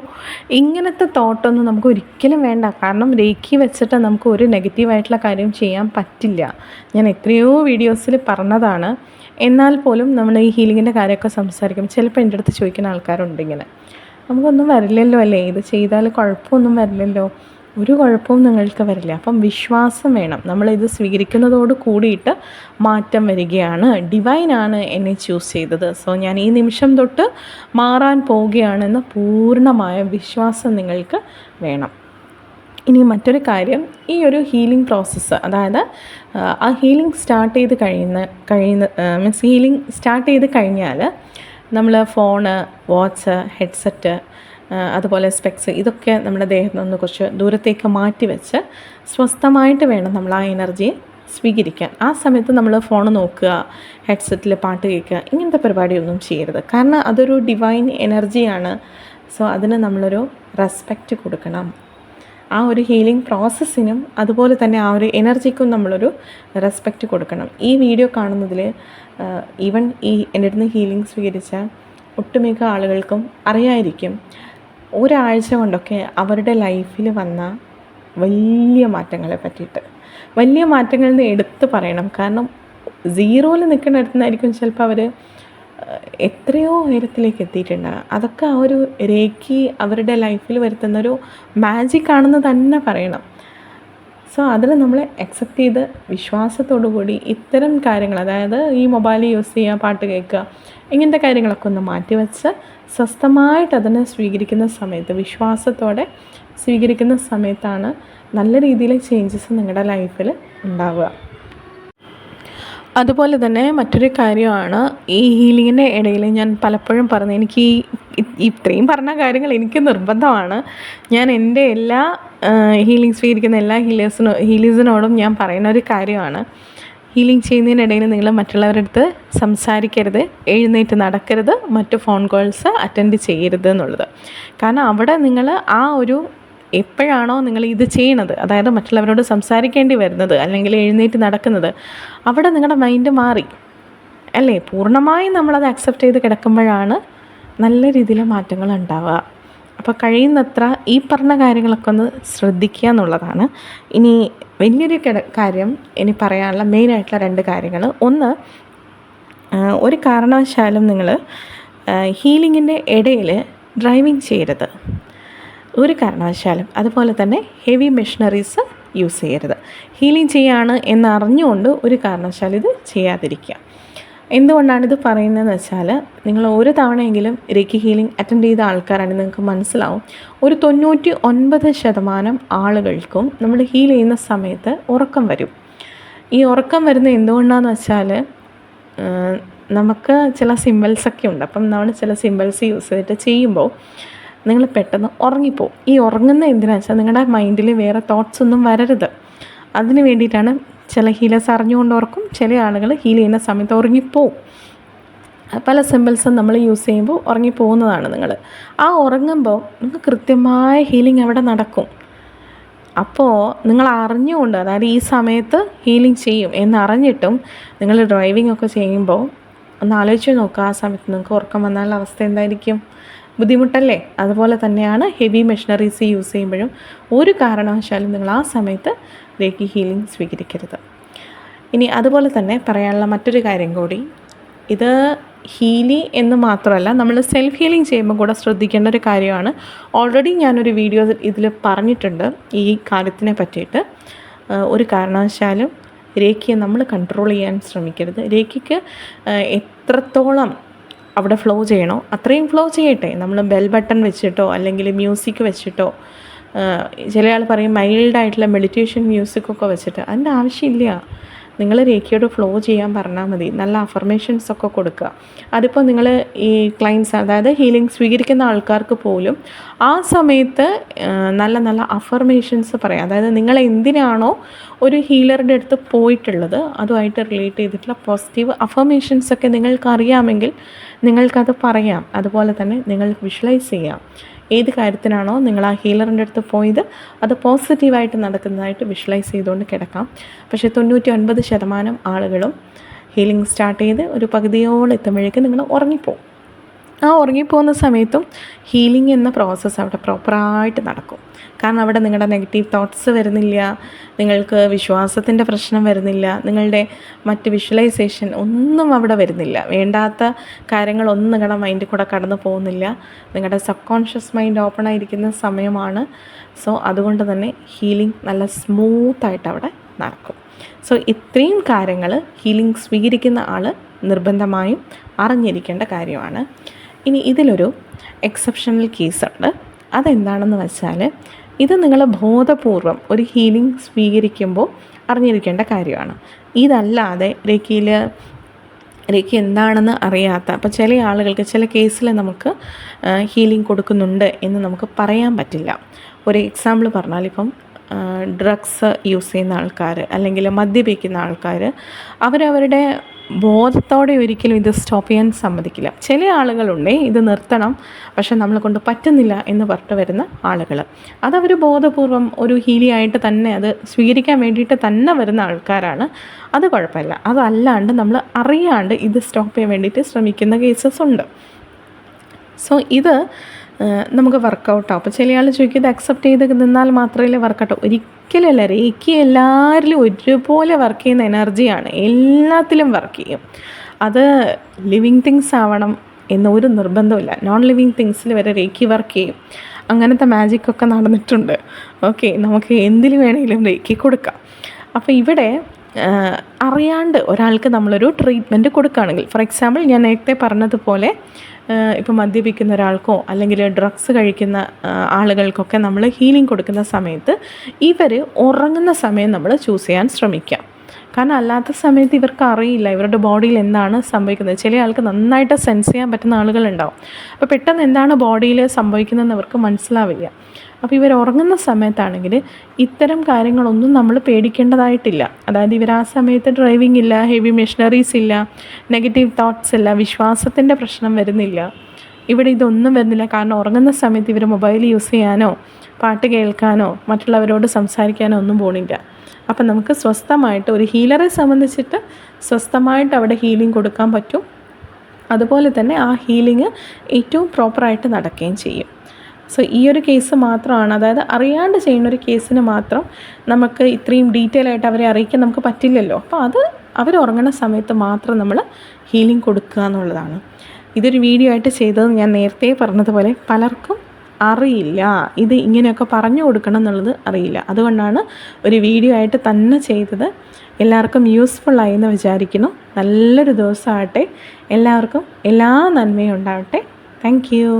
ഇങ്ങനത്തെ തോട്ടൊന്നും നമുക്ക് ഒരിക്കലും വേണ്ട. കാരണം രേഖി വെച്ചിട്ട് നമുക്ക് ഒരു നെഗറ്റീവായിട്ടുള്ള കാര്യം ചെയ്യാൻ പറ്റില്ല. ഞാൻ എത്രയോ വീഡിയോസിൽ പറഞ്ഞതാണ്. എന്നാൽ പോലും നമ്മൾ ഈ ഹീലിങ്ങിൻ്റെ കാര്യമൊക്കെ സംസാരിക്കും. ചിലപ്പോൾ എൻ്റെ അടുത്ത് ചോദിക്കുന്ന ആൾക്കാരുണ്ട് ഇങ്ങനെ, നമുക്കൊന്നും വരില്ലല്ലോ അല്ലേ, ഇത് ചെയ്താൽ കുഴപ്പമൊന്നും വരില്ലല്ലോ. ഒരു കുഴപ്പവും നിങ്ങൾക്ക് വരില്ല. അപ്പം വിശ്വാസം വേണം. നമ്മളിത് സ്വീകരിക്കുന്നതോട് കൂടിയിട്ട് മാറ്റം വരികയാണ്. ഡിവൈനാണ് എന്നെ ചൂസ് ചെയ്തത്, സോ ഞാൻ ഈ നിമിഷം തൊട്ട് മാറാൻ പോവുകയാണെന്ന് പൂർണ്ണമായ വിശ്വാസം നിങ്ങൾക്ക് വേണം. ഇനി മറ്റൊരു കാര്യം, ഈ ഒരു ഹീലിംഗ് പ്രോസസ്സ്, അതായത് ആ ഹീലിംഗ് സ്റ്റാർട്ട് ചെയ്ത് മീൻസ് ഹീലിംഗ് സ്റ്റാർട്ട് ചെയ്ത് കഴിഞ്ഞാൽ നമ്മൾ ഫോണ്, വാച്ച്, ഹെഡ്സെറ്റ്, അതുപോലെ സ്പെക്സ്, ഇതൊക്കെ നമ്മുടെ ദേഹത്ത് നിന്ന് കുറച്ച് ദൂരത്തേക്ക് മാറ്റി വെച്ച് സ്വസ്ഥമായിട്ട് വേണം നമ്മൾ ആ എനർജിയെ സ്വീകരിക്കാൻ. ആ സമയത്ത് നമ്മൾ ഫോൺ നോക്കുക, ഹെഡ്സെറ്റിൽ പാട്ട് കേൾക്കുക, ഇങ്ങനത്തെ പരിപാടിയൊന്നും ചെയ്യരുത്. കാരണം അതൊരു ഡിവൈൻ എനർജിയാണ്. സോ അതിന് നമ്മളൊരു റെസ്പെക്റ്റ് കൊടുക്കണം. ആ ഒരു ഹീലിംഗ് പ്രോസസ്സിനും അതുപോലെ തന്നെ ആ ഒരു എനർജിക്കും നമ്മളൊരു റെസ്പെക്റ്റ് കൊടുക്കണം. ഈ വീഡിയോ കാണുന്നതിൽ ഈവൻ എൻ്റെ അടുത്ത് നിന്ന് ഹീലിംഗ് സ്വീകരിച്ച ഒട്ടുമിക്ക ആളുകൾക്കും അറിയായിരിക്കും, ഒരാഴ്ച കൊണ്ടൊക്കെ അവരുടെ ലൈഫിൽ വന്ന വലിയ മാറ്റങ്ങളെ പറ്റിയിട്ട്. വലിയ മാറ്റങ്ങൾ എന്ന് എടുത്ത് പറയണം. കാരണം സീറോയിൽ നിൽക്കുന്നിടത്തുനിന്നായിരിക്കും ചിലപ്പോൾ അവർ എത്രയോ ഉയരത്തിലേക്ക് എത്തിയിട്ടുണ്ട്. അതൊക്കെ ആ ഒരു രേഖി അവരുടെ ലൈഫിൽ വരുത്തുന്നൊരു മാജിക് ആണെന്ന് തന്നെ പറയണം. സോ അതിന് നമ്മൾ അക്സെപ്റ്റ് ചെയ്ത് വിശ്വാസത്തോടു കൂടി ഇത്തരം കാര്യങ്ങൾ, അതായത് ഈ മൊബൈൽ യൂസ് ചെയ്യുക, പാട്ട് കേൾക്കുക, ഇങ്ങനത്തെ കാര്യങ്ങളൊക്കെ ഒന്ന് മാറ്റിവെച്ച് സ്വസ്ഥമായിട്ട് അതിനെ സ്വീകരിക്കുന്ന സമയത്ത്, വിശ്വാസത്തോടെ സ്വീകരിക്കുന്ന സമയത്താണ് നല്ല രീതിയിൽ ചേഞ്ചസ് നിങ്ങളുടെ ലൈഫിൽ ഉണ്ടാവുക. അതുപോലെ തന്നെ മറ്റൊരു കാര്യമാണ്, ഈ ഹീലിങ്ങിൻ്റെ ഇടയിൽ ഞാൻ പലപ്പോഴും പറഞ്ഞു, എനിക്ക് ഇത്രയും പറഞ്ഞ കാര്യങ്ങൾ എനിക്ക് നിർബന്ധമാണ്. ഞാൻ എൻ്റെ എല്ലാ ഹീലിംഗ് സ്വീകരിക്കുന്ന എല്ലാ ഹീലേഴ്സിനോടും ഞാൻ പറയുന്ന ഒരു കാര്യമാണ്, ഹീലിംഗ് ചെയ്യുന്നതിനിടയിൽ നിങ്ങൾ മറ്റുള്ളവരുടെ അടുത്ത് സംസാരിക്കരുത്, എഴുന്നേറ്റ് നടക്കരുത്, മറ്റു ഫോൺ കോൾസ് അറ്റൻഡ് ചെയ്യരുത് എന്നുള്ളത്. കാരണം അവിടെ നിങ്ങൾ ആ ഒരു എപ്പോഴാണോ നിങ്ങൾ ഇത് ചെയ്യണത്, അതായത് മറ്റുള്ളവരോട് സംസാരിക്കേണ്ടി വരുന്നത് അല്ലെങ്കിൽ എഴുന്നേറ്റ് നടക്കുന്നത്, അവിടെ നിങ്ങളുടെ മൈൻഡ് മാറി അല്ലേ. പൂർണ്ണമായും നമ്മളത് അക്സെപ്റ്റ് ചെയ്ത് കിടക്കുമ്പോഴാണ് നല്ല രീതിയിൽ മാറ്റങ്ങൾ ഉണ്ടാവുക. അപ്പോൾ കഴിയുന്നത്ര ഈ പറഞ്ഞ കാര്യങ്ങളൊക്കെ ഒന്ന് ശ്രദ്ധിക്കുക എന്നുള്ളതാണ്. ഇനി വലിയൊരു കാര്യം ഇനി പറയാനുള്ള മെയിനായിട്ടുള്ള 2 കാര്യങ്ങൾ. ഒന്ന്, ഒരു കാരണവശാലും നിങ്ങൾ ഹീലിങ്ങിൻ്റെ ഇടയിൽ ഡ്രൈവിംഗ് ചെയ്യരുത്, ഒരു കാരണവശാലും. അതുപോലെ തന്നെ ഹെവി മെഷീനറീസ് യൂസ് ചെയ്യരുത്. ഹീലിംഗ് ചെയ്യാണ് എന്നറിഞ്ഞുകൊണ്ട് ഒരു കാരണവശാലും ഇത് ചെയ്യാതിരിക്കുക. എന്തുകൊണ്ടാണിത് പറയുന്നതെന്ന് വെച്ചാൽ, നിങ്ങൾ ഒരു തവണയെങ്കിലും രേഖി ഹീലിംഗ് അറ്റൻഡ് ചെയ്ത ആൾക്കാരാണെങ്കിൽ നിങ്ങൾക്ക് മനസ്സിലാവും, ഒരു 99% ആളുകൾക്കും നമ്മൾ ഹീൽ ചെയ്യുന്ന സമയത്ത് ഉറക്കം വരും. ഈ ഉറക്കം വരുന്നത് എന്തുകൊണ്ടാണെന്ന് വെച്ചാൽ, നമുക്ക് ചില സിമ്പിൾസൊക്കെ ഉണ്ട്. അപ്പം നമ്മൾ ചില സിമ്പിൾസ് യൂസ് ചെയ്തിട്ട് ചെയ്യുമ്പോൾ നിങ്ങൾ പെട്ടെന്ന് ഉറങ്ങിപ്പോവും. ഈ ഉറങ്ങുന്ന എന്തിനാണെന്ന് വെച്ചാൽ നിങ്ങളുടെ മൈൻഡിൽ വേറെ തോട്ട്സ് ഒന്നും വരരുത്. അതിന് വേണ്ടിയിട്ടാണ് ചില ഹീലേഴ്സ് അറിഞ്ഞുകൊണ്ട് ഉറക്കും, ചില ആളുകൾ ഹീൽ ചെയ്യുന്ന സമയത്ത് ഉറങ്ങിപ്പോവും. പല സിമ്പിൾസും നമ്മൾ യൂസ് ചെയ്യുമ്പോൾ ഉറങ്ങിപ്പോകുന്നതാണ് നിങ്ങൾ. ആ ഉറങ്ങുമ്പോൾ നിങ്ങൾക്ക് കൃത്യമായ ഹീലിംഗ് അവിടെ നടക്കും. അപ്പോൾ നിങ്ങൾ അറിഞ്ഞുകൊണ്ട്, അതായത് ഈ സമയത്ത് ഹീലിംഗ് ചെയ്യും എന്നറിഞ്ഞിട്ടും നിങ്ങൾ ഡ്രൈവിംഗ് ഒക്കെ ചെയ്യുമ്പോൾ ഒന്ന് ആലോചിച്ച് നോക്കുക, ആ സമയത്ത് നിങ്ങൾക്ക് ഉറക്കം വന്നാലുള്ള അവസ്ഥ എന്തായിരിക്കും? ബുദ്ധിമുട്ടല്ലേ? അതുപോലെ തന്നെയാണ് ഹെവി മെഷീനറീസ് യൂസ് ചെയ്യുമ്പോഴും ഒരു കാരണവശാലും നിങ്ങൾ ആ സമയത്ത് റേക്കി ഹീലിംഗ് സ്വീകരിക്കരുത്. ഇനി അതുപോലെ തന്നെ പറയാനുള്ള മറ്റൊരു കാര്യം കൂടി, ഇത് ഹീലി എന്ന് മാത്രമല്ല, നമ്മൾ സെൽഫ് ഹീലിംഗ് ചെയ്യുമ്പോൾ കൂടെ ശ്രദ്ധിക്കേണ്ട ഒരു കാര്യമാണ്. ഓൾറെഡി ഞാനൊരു വീഡിയോ ഇതിൽ പറഞ്ഞിട്ടുണ്ട് ഈ കാര്യത്തിനെ പറ്റിയിട്ട്. ഒരു കാരണവശാലും രേഖയെ നമ്മൾ കൺട്രോൾ ചെയ്യാൻ ശ്രമിക്കരുത്. രേഖയ്ക്ക് എത്രത്തോളം അവിടെ ഫ്ലോ ചെയ്യണോ അത്രയും ഫ്ലോ ചെയ്യട്ടെ. നമ്മൾ ബെൽ ബട്ടൺ വെച്ചിട്ടോ അല്ലെങ്കിൽ മ്യൂസിക് വെച്ചിട്ടോ, ചില ആൾ പറയും മൈൽഡായിട്ടുള്ള മെഡിറ്റേഷൻ മ്യൂസിക്കൊക്കെ വെച്ചിട്ട്, അതിൻ്റെ ആവശ്യമില്ല. നിങ്ങൾ രേഖയോട് ഫ്ലോ ചെയ്യാൻ പറഞ്ഞാൽ മതി. നല്ല അഫർമേഷൻസൊക്കെ കൊടുക്കുക. അതിപ്പോൾ നിങ്ങൾ ഈ ക്ലയൻസ്, അതായത് ഹീലിംഗ് സ്വീകരിക്കുന്ന ആൾക്കാർക്ക് പോലും ആ സമയത്ത് നല്ല നല്ല അഫർമേഷൻസ് പറയാം. അതായത് നിങ്ങൾ എന്തിനാണോ ഒരു ഹീലറുടെ അടുത്ത് പോയിട്ടുള്ളത് അതുമായിട്ട് റിലേറ്റ് ചെയ്തിട്ടുള്ള പോസിറ്റീവ് അഫർമേഷൻസൊക്കെ നിങ്ങൾക്കറിയാമെങ്കിൽ നിങ്ങൾക്കത് പറയാം. അതുപോലെ തന്നെ നിങ്ങൾ വിഷ്വലൈസ് ചെയ്യാം. ഏത് കാര്യത്തിനാണോ നിങ്ങൾ ആ ഹീലറിൻ്റെ അടുത്ത് പോയത് അത് പോസിറ്റീവായിട്ട് നടക്കുന്നതായിട്ട് വിഷ്വലൈസ് ചെയ്തുകൊണ്ട് കിടക്കാം. പക്ഷേ 99% ആളുകളും ഹീലിംഗ് സ്റ്റാർട്ട് ചെയ്ത് ഒരു പകുതിയോളം എത്തുമ്പോഴേക്കും നിങ്ങൾ ഉറങ്ങിപ്പോവും. ആ ഉറങ്ങിപ്പോകുന്ന സമയത്തും ഹീലിംഗ് എന്ന പ്രോസസ്സ് അവിടെ പ്രോപ്പറായിട്ട് നടക്കും. കാരണം അവിടെ നിങ്ങളുടെ നെഗറ്റീവ് തോട്ട്സ് വരുന്നില്ല, നിങ്ങൾക്ക് വിശ്വാസത്തിൻ്റെ പ്രശ്നം വരുന്നില്ല, നിങ്ങളുടെ മറ്റ് വിഷ്വലൈസേഷൻ ഒന്നും അവിടെ വരുന്നില്ല, വേണ്ടാത്ത കാര്യങ്ങളൊന്നും നിങ്ങളുടെ മൈൻഡിൽ കൂടെ കടന്നു പോകുന്നില്ല. നിങ്ങളുടെ സബ് കോൺഷ്യസ് മൈൻഡ് ഓപ്പൺ ആയിരിക്കുന്ന സമയമാണ്. സോ അതുകൊണ്ട് തന്നെ ഹീലിംഗ് നല്ല സ്മൂത്തായിട്ട് അവിടെ നടക്കും. സോ ഇത്രയും കാര്യങ്ങൾ ഹീലിംഗ് സ്വീകരിക്കുന്ന ആൾ നിർബന്ധമായും അറിഞ്ഞിരിക്കേണ്ട കാര്യമാണ്. ഇനി ഇതിലൊരു എക്സെപ്ഷണൽ കേസുണ്ട്. അതെന്താണെന്ന് വെച്ചാൽ, ഇത് നിങ്ങൾ ബോധപൂർവം ഒരു ഹീലിംഗ് സ്വീകരിക്കുമ്പോൾ അറിഞ്ഞിരിക്കേണ്ട കാര്യമാണ്. ഇതല്ലാതെ രേഖി എന്താണെന്ന് അറിയാത്ത, അപ്പോൾ ചില ആളുകൾക്ക് ചില കേസിൽ നമുക്ക് ഹീലിംഗ് കൊടുക്കുന്നുണ്ട് എന്ന് നമുക്ക് പറയാൻ പറ്റില്ല. ഒരു എക്സാമ്പിൾ പറഞ്ഞാൽ, ഇപ്പം ഡ്രഗ്സ് യൂസ് ചെയ്യുന്ന ആൾക്കാർ അല്ലെങ്കിൽ മദ്യപിക്കുന്ന ആൾക്കാർ, അവരവരുടെ ബോധത്തോടെ ഒരിക്കലും ഇത് സ്റ്റോപ്പ് ചെയ്യാൻ സമ്മതിക്കില്ല. ചില ആളുകളുണ്ട് ഇത് നിർത്തണം പക്ഷെ നമ്മളെ കൊണ്ട് പറ്റുന്നില്ല എന്ന് പറഞ്ഞിട്ട് വരുന്ന ആളുകൾ, അതവർ ബോധപൂർവം ഒരു ഹീലിയായിട്ട് തന്നെ അത് സ്വീകരിക്കാൻ വേണ്ടിയിട്ട് തന്നെ വരുന്ന ആൾക്കാരാണ്. അത് കുഴപ്പമില്ല. അതല്ലാണ്ട് നമ്മൾ അറിയാണ്ട് ഇത് സ്റ്റോപ്പ് ചെയ്യാൻ വേണ്ടിയിട്ട് ശ്രമിക്കുന്ന കേസസ് ഉണ്ട്. സോ ഇത് നമുക്ക് വർക്കൗട്ടാവും. അപ്പോൾ ചില ആൾ ചോദിക്കും ഇത് അക്സെപ്റ്റ് ചെയ്ത് നിന്നാൽ മാത്രമേ വർക്കൗട്ടാവും. ഒരിക്കലല്ല. രേഖി എല്ലാവരിലും ഒരുപോലെ വർക്ക് ചെയ്യുന്ന എനർജിയാണ്, എല്ലാത്തിലും വർക്ക് ചെയ്യും. അത് ലിവിങ് തിങ്സ് ആവണം എന്നൊരു നിർബന്ധമില്ല. നോൺ ലിവിങ് തിങ്സിൽ വരെ രേഖി വർക്ക് ചെയ്യും. അങ്ങനത്തെ മാജിക്കൊക്കെ നടന്നിട്ടുണ്ട്. ഓക്കെ, നമുക്ക് എന്തിൽ വേണമെങ്കിലും രേഖി കൊടുക്കാം. അപ്പോൾ ഇവിടെ അറിയാണ്ട് ഒരാൾക്ക് നമ്മളൊരു ട്രീറ്റ്മെൻറ്റ് കൊടുക്കുകയാണെങ്കിൽ, ഫോർ എക്സാമ്പിൾ ഞാൻ നേരത്തെ പറഞ്ഞതുപോലെ ഇപ്പോൾ മദ്യപിക്കുന്ന ഒരാൾക്കോ അല്ലെങ്കിൽ ഡ്രഗ്സ് കഴിക്കുന്ന ആളുകൾക്കൊക്കെ നമ്മൾ ഹീലിംഗ് കൊടുക്കുന്ന സമയത്ത് ഇവർ ഉറങ്ങുന്ന സമയം നമ്മൾ ചൂസ് ചെയ്യാൻ ശ്രമിക്കാം. കാരണം അല്ലാത്ത സമയത്ത് ഇവർക്ക് അറിയില്ല ഇവരുടെ ബോഡിയിൽ എന്താണ് സംഭവിക്കുന്നത്. ചില ആൾക്ക് നന്നായിട്ട് സെൻസ് ചെയ്യാൻ പറ്റുന്ന ആളുകളുണ്ടാവും. അപ്പോൾ പെട്ടെന്ന് എന്താണ് ബോഡിയിൽ സംഭവിക്കുന്നതെന്ന് അവർക്ക് മനസ്സിലാവില്ല. അപ്പോൾ ഇവർ ഉറങ്ങുന്ന സമയത്താണെങ്കിൽ ഇത്തരം കാര്യങ്ങളൊന്നും നമ്മൾ പേടിക്കേണ്ടതായിട്ടില്ല. അതായത് ഇവർ ആ സമയത്ത് ഡ്രൈവിംഗ് ഇല്ല, ഹെവി മെഷീനറീസ് ഇല്ല, നെഗറ്റീവ് തോട്ട്സ് ഇല്ല, വിശ്വാസത്തിൻ്റെ പ്രശ്നം വരുന്നില്ല. ഇവിടെ ഇതൊന്നും വരുന്നില്ല. കാരണം ഉറങ്ങുന്ന സമയത്ത് ഇവർ മൊബൈൽ യൂസ് ചെയ്യാനോ പാട്ട് കേൾക്കാനോ മറ്റുള്ളവരോട് സംസാരിക്കാനോ ഒന്നും പോണില്ല. അപ്പം നമുക്ക് സ്വസ്ഥമായിട്ട് ഒരു ഹീലറെ സംബന്ധിച്ചിട്ട് സ്വസ്ഥമായിട്ട് അവിടെ ഹീലിംഗ് കൊടുക്കാൻ പറ്റും. അതുപോലെ തന്നെ ആ ഹീലിംഗ് ഏറ്റവും പ്രോപ്പറായിട്ട് നടക്കുകയും ചെയ്യും. സോ ഈ ഒരു കേസ് മാത്രമാണ്, അതായത് അറിയാണ്ട് ചെയ്യുന്നൊരു കേസിന് മാത്രം നമുക്ക് ഇത്രയും ഡീറ്റെയിൽ ആയിട്ട് അവരെ അറിയിക്കാൻ നമുക്ക് പറ്റില്ലല്ലോ. അപ്പോൾ അത് അവർ ഉറങ്ങുന്ന സമയത്ത് മാത്രം നമ്മൾ ഹീലിംഗ് കൊടുക്കുക എന്നുള്ളതാണ്. ഇതൊരു വീഡിയോ ആയിട്ട് ചെയ്തത് ഞാൻ നേരത്തെ പറഞ്ഞതുപോലെ പലർക്കും അറിയില്ല, ഇത് ഇങ്ങനെയൊക്കെ പറഞ്ഞു കൊടുക്കണം എന്നുള്ളത് അറിയില്ല. അതുകൊണ്ടാണ് ഒരു വീഡിയോ ആയിട്ട് തന്നെ ചെയ്തത്. എല്ലാവർക്കും യൂസ്ഫുള്ളായി എന്ന് വിചാരിക്കുന്നു. നല്ലൊരു ദിവസമാകട്ടെ. എല്ലാവർക്കും എല്ലാ നന്മയും ഉണ്ടാവട്ടെ. Thank you.